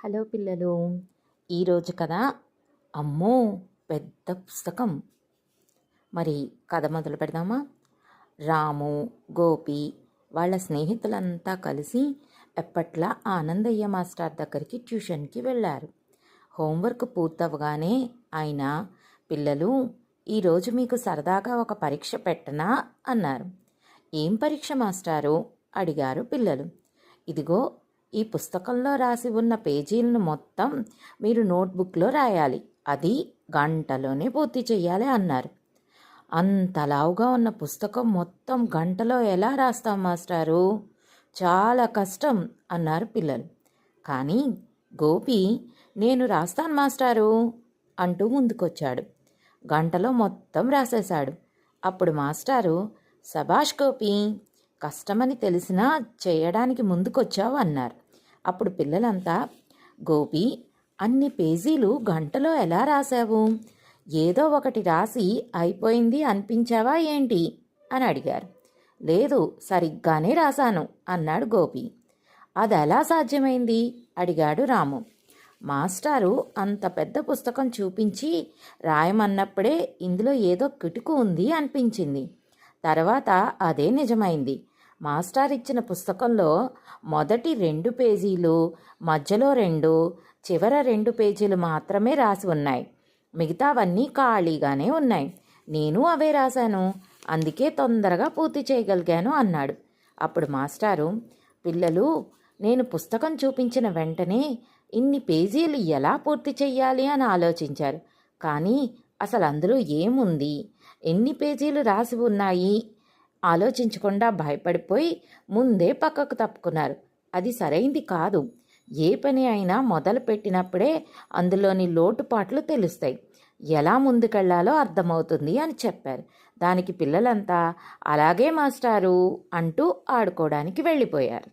Hello పిల్లలు, ఈరోజు కథ అమ్మో పెద్ద పుస్తకం. మరి కథ మొదలు పెడదామా? రాము, గోపి వాళ్ళ స్నేహితులంతా కలిసి ఎప్పట్లా ఆనందయ్య మాస్టర్ దగ్గరికి ట్యూషన్కి వెళ్ళారు. హోంవర్క్ పూర్తవగానే ఆయన, పిల్లలు ఈరోజు మీకు సరదాగా ఒక పరీక్ష పెట్టనా అన్నారు. ఏం పరీక్ష మాస్టారు అడిగారు పిల్లలు. ఇదిగో ఈ పుస్తకంలో రాసి ఉన్న పేజీలను మొత్తం మీరు నోట్బుక్లో రాయాలి, అది గంటలోనే పూర్తి చెయ్యాలి అన్నారు. అంతలావుగా ఉన్న పుస్తకం మొత్తం గంటలో ఎలా రాస్తాం మాస్టారు? చాలా కష్టం అన్నారు పిల్లలు. కానీ గోపి, నేను రాస్తాను మాస్టారు అంటూ ముందుకొచ్చాడు. గంటలో మొత్తం రాసేశాడు. అప్పుడు మాస్టారు, శభాష్ గోపి, కష్టమని తెలిసినా చేయడానికి ముందుకొచ్చావు అన్నారు. అప్పుడు పిల్లలంతా, గోపి అన్ని పేజీలు గంటలో ఎలా రాశావు? ఏదో ఒకటి రాసి అయిపోయింది అనిపించావా ఏంటి అని అడిగారు. లేదు, సరిగ్గానే రాశాను అన్నాడు గోపి. అదెలా సాధ్యమైంది అడిగాడు రాము. మాస్టారు అంత పెద్ద పుస్తకం చూపించి రాయమన్నప్పుడే ఇందులో ఏదో కిటుకు ఉంది అనిపించింది. తర్వాత అదే నిజమైంది. మాస్టర్ ఇచ్చిన పుస్తకంలో మొదటి 2 పేజీలు, మధ్యలో 2, చివర 2 పేజీలు మాత్రమే రాసి ఉన్నాయి. మిగతావన్నీ ఖాళీగానే ఉన్నాయి. నేను అవే రాశాను, అందుకే తొందరగా పూర్తి చేయగలిగాను అన్నాడు. అప్పుడు మాస్టారు, పిల్లలు నేను పుస్తకం చూపించిన వెంటనే ఇన్ని పేజీలు ఎలా పూర్తి చెయ్యాలి అని ఆలోచించారు. కానీ అసలు అందులో ఏముంది, ఎన్ని పేజీలు రాసి ఉన్నాయి ఆలోచించకుండా భయపడిపోయి ముందే పక్కకు తప్పుకున్నారు. అది సరైంది కాదు. ఏ పని అయినా మొదలు పెట్టినప్పుడే అందులోని లోటుపాట్లు తెలుస్తాయి, ఎలా ముందుకెళ్లాలో అర్థమవుతుంది అని చెప్పారు. దానికి పిల్లలంతా అలాగే మాస్టారు అంటూ ఆడుకోవడానికి వెళ్ళిపోయారు.